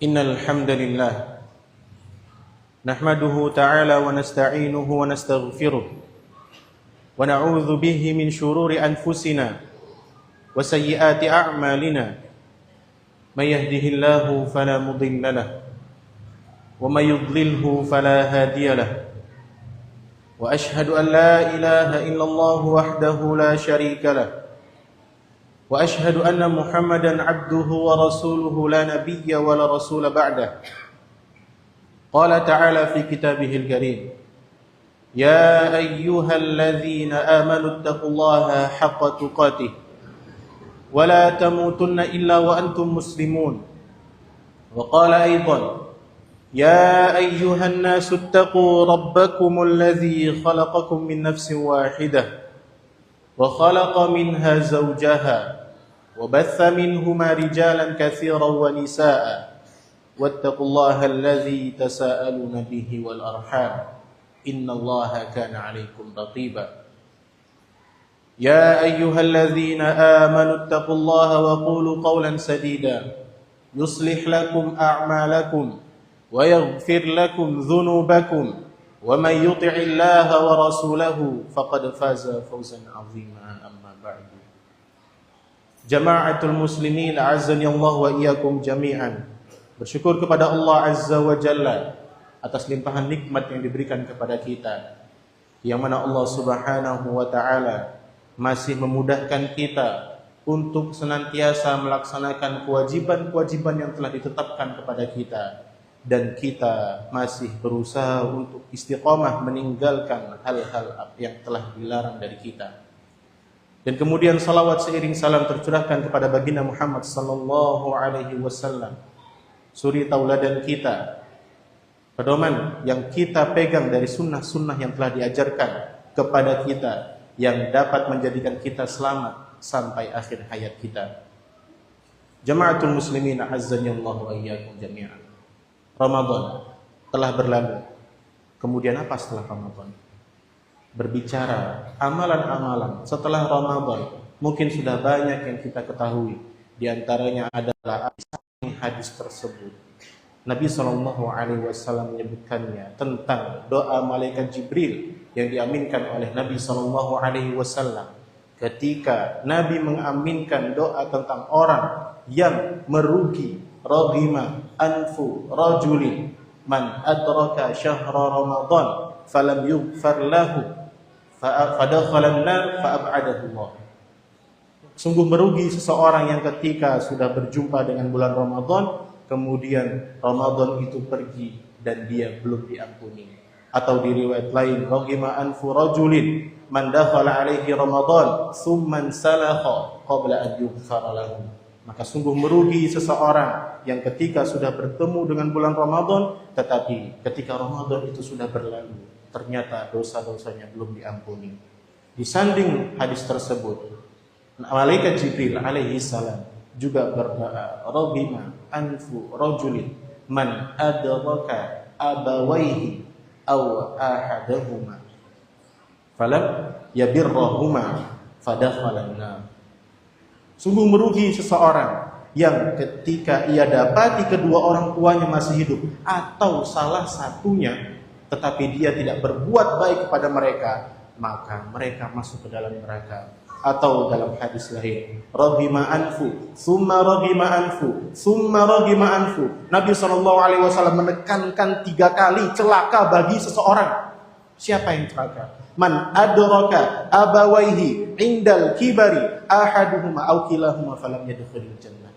إن الحمد لله نحمده تعالى ونستعينه ونستغفره ونعوذ به من شرور أنفسنا وسيئات أعمالنا من يهده الله فلا مضل له ومن يضلله فلا هادي له وأشهد أن لا إله إلا الله وحده لا شريك له وأشهد أن محمدا عبده ورسوله لا نبي ولا رسول بعده قال تعالى في كتابه الكريم يا أيها الذين آمنوا اتقوا الله حق تقاته ولا تموتن إلا وأنتم مسلمون وقال أيضا يا أيها الناس اتقوا ربكم الذي خلقكم من نفس واحدة وخلق منها زوجها وبث منهما رجالا كثيرا ونساء واتقوا الله الذي تساءلون به والأرحام إن الله كان عليكم رقيبا يا أيها الذين آمنوا اتقوا الله وقولوا قولا سديدا يصلح لكم أعمالكم ويغفر لكم ذنوبكم ومن يطع الله ورسوله فقد فاز فوزا عظيما أما بعد Jama'atul muslimin a'azzani Allah wa iyyakum jami'an. Bersyukur kepada Allah Azza wa Jalla atas limpahan nikmat yang diberikan kepada kita, yang mana Allah Subhanahu wa taala masih memudahkan kita untuk senantiasa melaksanakan kewajiban-kewajiban yang telah ditetapkan kepada kita, dan kita masih berusaha untuk istiqamah meninggalkan hal-hal yang telah dilarang dari kita. Dan kemudian salawat seiring salam tercurahkan kepada baginda Muhammad sallallahu alaihi wasallam, suri tauladan kita, pedoman yang kita pegang dari sunnah-sunnah yang telah diajarkan kepada kita, yang dapat menjadikan kita selamat sampai akhir hayat kita. Jama'atul muslimin azzani Allah wa iyyakum jami'an. Ramadan telah berlalu. Kemudian apa setelah Ramadan? Berbicara amalan-amalan setelah Ramadan, mungkin sudah banyak yang kita ketahui. Di antaranya adalah hadis tersebut. Nabi SAW menyebutkannya tentang doa malaikat Jibril yang diaminkan oleh Nabi SAW. Ketika Nabi mengaminkan doa tentang orang yang merugi, raghima anfu rajulin man adraka syahra Ramadan falam yughfar lahu fadakhalan nar fa'ab'adahu Allah. Sungguh merugi seseorang yang ketika sudah berjumpa dengan bulan Ramadan, kemudian Ramadan itu pergi dan dia belum diampuni. Atau di riwayat lain, raghima anfu rajulin man dakhala alaihi Ramadan thumma salakha qabla an yughfar lahu. Maka sungguh merugi seseorang yang ketika sudah bertemu dengan bulan Ramadan, tetapi ketika Ramadan itu sudah berlalu, ternyata dosa-dosanya belum diampuni. Disanding hadis tersebut, malaikat Jibril alaihi salam juga berdoa, raghima anfu rajulin man adraka abawaihi aw ahadahuma falam yabirrahuma fadakhalan nar. Sungguh merugi seseorang yang ketika ia dapati kedua orang tuanya masih hidup atau salah satunya, tetapi dia tidak berbuat baik kepada mereka, maka mereka masuk ke dalam neraka. Atau dalam hadis lain, raghima anfu, summa raghima anfu, summa raghima anfu. Nabi SAW menekankan 3 kali celaka bagi seseorang. Siapa yang celaka? Man adraka abawaihi indal kibari ahaduhuma aw kilahuma falam yadkhulul jannah.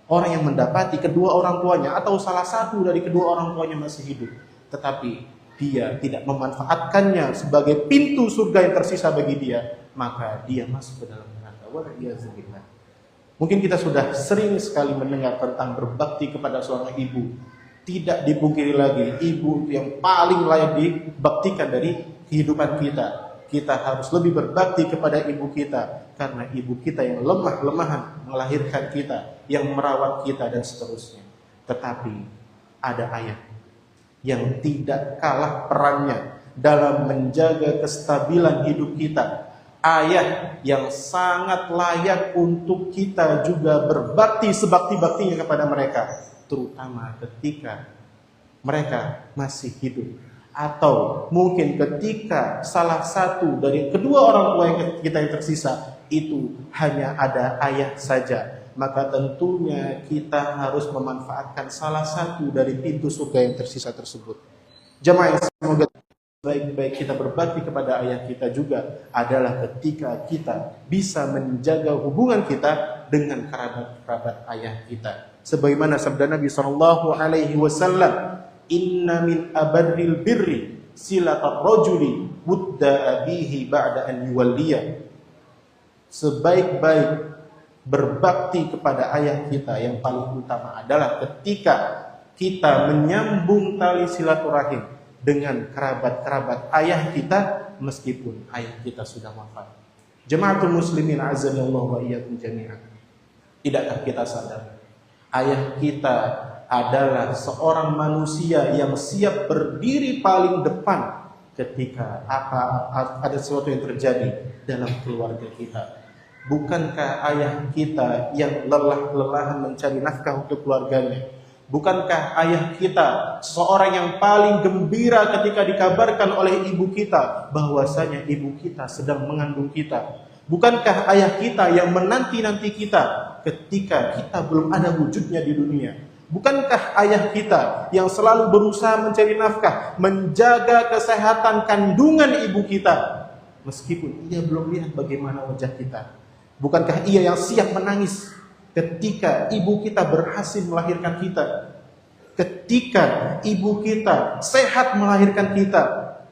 Orang yang mendapati kedua orang tuanya atau salah satu dari kedua orang tuanya masih hidup, tetapi dia tidak memanfaatkannya sebagai pintu surga yang tersisa bagi dia, maka dia masuk ke dalam neraka. Wal'iyazubillah. Mungkin kita sudah sering sekali mendengar tentang berbakti kepada seorang ibu. Tidak dipungkiri lagi, ibu yang paling layak dibaktikan dari kehidupan kita. Kita harus lebih berbakti kepada ibu kita, karena ibu kita yang lemah-lemahan melahirkan kita, yang merawat kita, dan seterusnya. Tetapi ada ayat yang tidak kalah perannya dalam menjaga kestabilan hidup kita. Ayat yang sangat layak untuk kita juga berbakti sebakti-baktinya kepada mereka. terutama ketika mereka masih hidup, atau mungkin ketika salah satu dari kedua orang tua kita yang tersisa itu hanya ada ayah saja, maka tentunya kita harus memanfaatkan salah satu dari pintu surga yang tersisa tersebut. Jemaah yang semoga baik-baik kita berbakti kepada ayah kita juga adalah ketika kita bisa menjaga hubungan kita dengan kerabat-kerabat ayah kita. Sebagaimana sabda Nabi SAW, inna min abarril birri silatar rajuli wudda abihi ba'da an yuwalliya. Sebaik-baik berbakti kepada ayah kita yang paling utama adalah ketika kita menyambung tali silaturahim dengan kerabat-kerabat ayah kita meskipun ayah kita sudah wafat. Jamaatul muslimin azza wa iyyakum jami'an. Tidakkah kita sadar ayah kita adalah seorang manusia yang siap berdiri paling depan ketika ada sesuatu yang terjadi dalam keluarga kita? Bukankah ayah kita yang lelah-lelahan mencari nafkah untuk keluarganya? Bukankah ayah kita seorang yang paling gembira ketika dikabarkan oleh ibu kita bahwasanya ibu kita sedang mengandung kita? Bukankah ayah kita yang menanti-nanti kita ketika kita belum ada wujudnya di dunia? Bukankah ayah kita yang selalu berusaha mencari nafkah, menjaga kesehatan kandungan ibu kita meskipun ia belum lihat bagaimana wajah kita? Bukankah ia yang siap menangis ketika ibu kita berhasil melahirkan kita? Ketika ibu kita sehat melahirkan kita?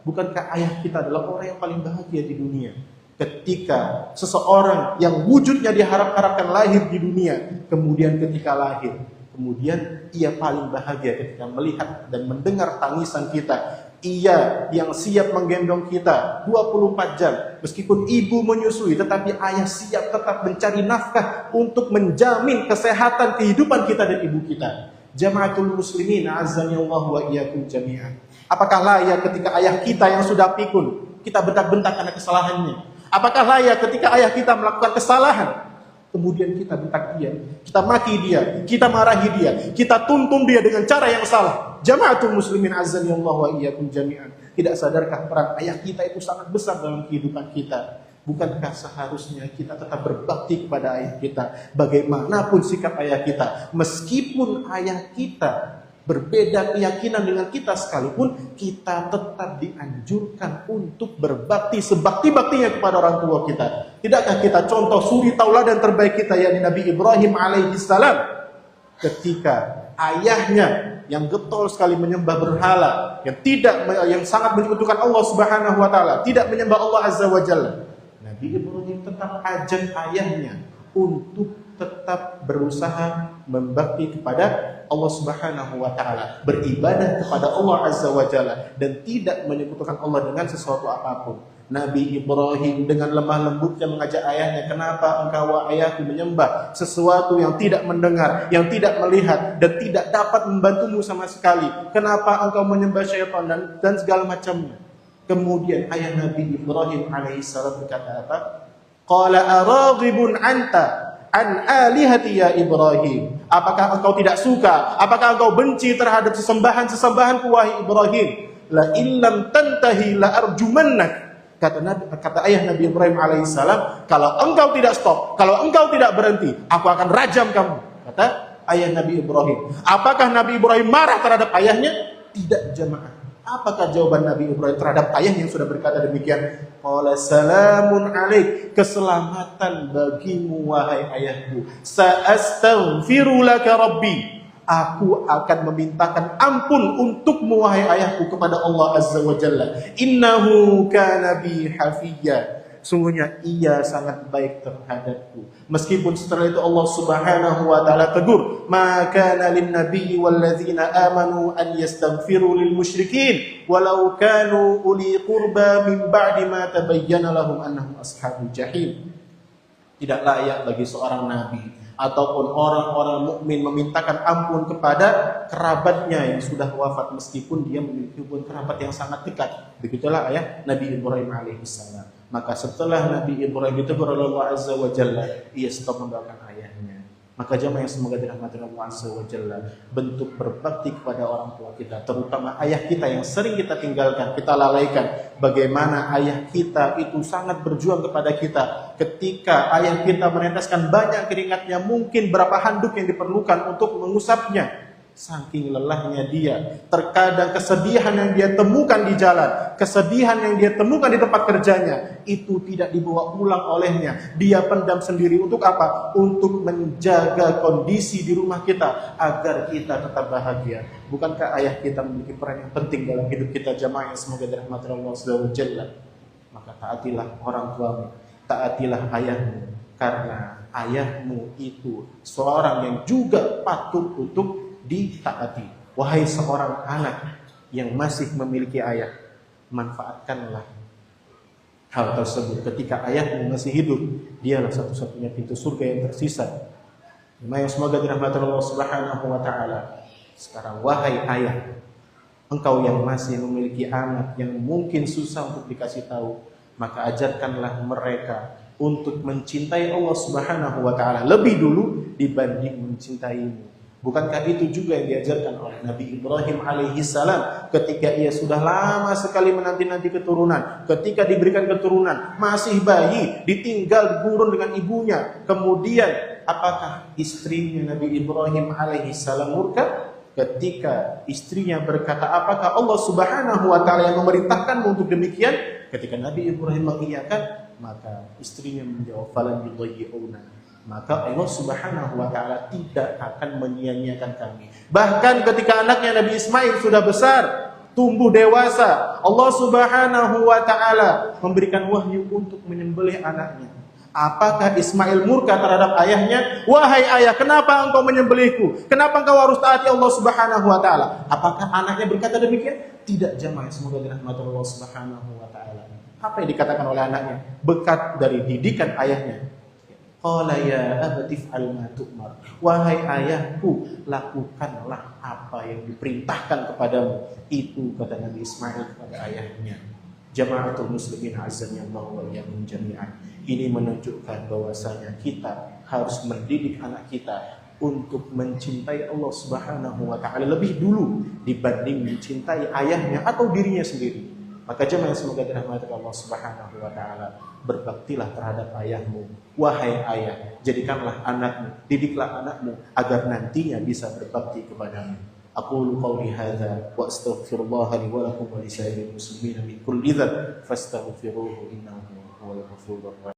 Bukankah ayah kita adalah orang yang paling bahagia di dunia? Ketika seseorang yang wujudnya diharap-harapkan lahir di dunia, kemudian ketika lahir, kemudian ia paling bahagia ketika melihat dan mendengar tangisan kita. Ia yang siap menggendong kita 24 jam. Meskipun ibu menyusui, tetapi ayah siap tetap mencari nafkah untuk menjamin kesehatan kehidupan kita dan ibu kita. Jamaatul muslimin azani Allah wa iyyakum jami'an. Apakah layak ketika ayah kita yang sudah pikun kita bentak-bentak karena kesalahannya? Apakah layak ketika ayah kita melakukan kesalahan kemudian kita bentak dia, kita maki dia, kita marahi dia, kita tuntun dia dengan cara yang salah? Jamaatul muslimin azani Allah wa iyyakum jami'an. Tidak sadarkah peran ayah kita itu sangat besar dalam kehidupan kita? Bukankah seharusnya kita tetap berbakti kepada ayah kita bagaimanapun sikap ayah kita? Meskipun ayah kita berbeda keyakinan dengan kita sekalipun, kita tetap dianjurkan untuk berbakti sebakti-baktinya kepada orang tua kita. Tidakkah kita contoh suri tauladan terbaik kita, yakni Nabi Ibrahim alaihissalam, ketika ayahnya yang getol sekali menyembah berhala, yang sangat menyekutukan Allah Subhanahu wa taala, tidak menyembah Allah Azza wa Jalla, Nabi Ibrahim tetap ajak ayahnya untuk tetap berusaha membakti kepada Allah Subhanahu wa taala, beribadah kepada Allah Azza wa Jalla dan tidak menyekutukan Allah dengan sesuatu apapun. Nabi Ibrahim dengan lemah lembutnya mengajak ayahnya, kenapa engkau wahai ayahku menyembah sesuatu yang tidak mendengar, yang tidak melihat dan tidak dapat membantumu sama sekali? Kenapa engkau menyembah syaitan dan segala macamnya? Kemudian ayah Nabi Ibrahim alaihissalam berkata apa? Qala araghibun anta an alihati ya Ibrahim. Apakah engkau tidak suka? Apakah engkau benci terhadap sesembahan-sesembahanku wahai Ibrahim? La illam tantahi la arjumannak. Kata ayah Nabi Ibrahim alaihissalam, kalau engkau tidak stop, kalau engkau tidak berhenti, aku akan rajam kamu. Kata ayah Nabi Ibrahim. Apakah Nabi Ibrahim marah terhadap ayahnya? Tidak, jemaah. Apakah jawaban Nabi Ibrahim terhadap ayah yang sudah berkata demikian? Qala salamun alaik, keselamatan bagimu wahai ayahku. Sa'astaghfiru laka rabbi, aku akan memintakan ampun untukmu wahai ayahku kepada Allah Azza wa Jalla. Innahu kana bi hafiyya, sungguhnya ia sangat baik terhadapku. Meskipun setelah itu Allah Subhanahu wa taala tegur, ma kana lin nabiyyi wal ladzina amanu an yastaghfiru lil musyrikin walau kanu uli qurba min ba'di ma tabayyana lahum annahum ashabul jahim. Tidak layak bagi seorang nabi ataupun orang-orang mukmin memintakan ampun kepada kerabatnya yang sudah wafat meskipun dia memiliki hubungan kerabat yang sangat dekat. Begitulah ayah Nabi Ibrahim alaihissalam. Maka setelah Nabi Ibrahim ditegur oleh Allah Azza wa Jalla, ia stop mendoakan ayahnya. Maka jamaah yang semoga dirahmati Allah Azza wa Jalla, bentuk berbakti kepada orang tua kita, terutama ayah kita yang sering kita tinggalkan, kita lalaikan. Bagaimana ayah kita itu sangat berjuang kepada kita. Ketika ayah kita meneteskan banyak keringatnya, mungkin berapa handuk yang diperlukan untuk mengusapnya. Saking lelahnya dia, terkadang kesedihan yang dia temukan di jalan, kesedihan yang dia temukan di tempat kerjanya, itu tidak dibawa pulang olehnya. Dia pendam sendiri untuk apa? Untuk menjaga kondisi di rumah kita, agar kita tetap bahagia. Bukankah ayah kita memiliki peran yang penting dalam hidup kita jamaah yang semoga dirahmati Allah Subhanahu wa Ta'ala? Maka taatilah orang tuamu, taatilah ayahmu, karena ayahmu itu seorang yang juga patut untuk ditaati. Wahai seorang anak yang masih memiliki ayah, manfaatkanlah hal tersebut. Ketika ayahmu masih hidup, dialah satu-satunya pintu surga yang tersisa. Yang semoga dirahmati Allah Subhanahu wa Ta'ala. Sekarang wahai ayah, engkau yang masih memiliki anak yang mungkin susah untuk dikasih tahu, maka ajarkanlah mereka untuk mencintai Allah Subhanahu wa Ta'ala lebih dulu dibanding mencintaimu. Bukankah itu juga yang diajarkan oleh Nabi Ibrahim alaihissalam ketika ia sudah lama sekali menanti-nanti keturunan, ketika diberikan keturunan, masih bayi, ditinggal gurun dengan ibunya. Kemudian apakah istrinya Nabi Ibrahim alaihissalam murka? Ketika istrinya berkata, apakah Allah Subhanahu wa Ta'ala yang memerintahkanmu untuk demikian? Ketika Nabi Ibrahim mengiyakan, maka istrinya menjawab, falan yudayyi'una. Maka Allah Subhanahu wa Ta'ala tidak akan menyia-nyiakan kami. Bahkan ketika anaknya Nabi Ismail sudah besar, tumbuh dewasa, Allah Subhanahu wa Ta'ala memberikan wahyu untuk menyembelih anaknya. Apakah Ismail murka terhadap ayahnya? Wahai ayah, kenapa engkau menyembelihku? Kenapa engkau harus taati Allah Subhanahu wa Ta'ala? Apakah anaknya berkata demikian? Tidak, jamaah semoga dirahmati Allah Subhanahu wa Ta'ala. Apa yang dikatakan oleh anaknya? Berkat dari didikan ayahnya. Qala ya abati fa'al ma tu'mar. Wahai ayahku, lakukanlah apa yang diperintahkan kepadamu. Itu kata Nabi Ismail kepada ayahnya. Jamaatul muslimin azza Allah wa iyyakum jami'an. Ini menunjukkan bahwasanya kita harus mendidik anak kita untuk mencintai Allah Subhanahu wa Ta'ala lebih dulu dibanding mencintai ayahnya atau dirinya sendiri. Maka jemaah yang semoga dirahmati Allah Subhanahu wa Ta'ala, berbaktilah terhadap ayahmu. Wahai ayah, jadikanlah anakmu, didiklah anakmu agar nantinya bisa berbakti kepadamu. Aqulu qawli hadza wa astaghfirullah li wa lakum wa li sairil muslimin min kulli dzanb fastaghfiruhu innahu huwal ghafurur rahim.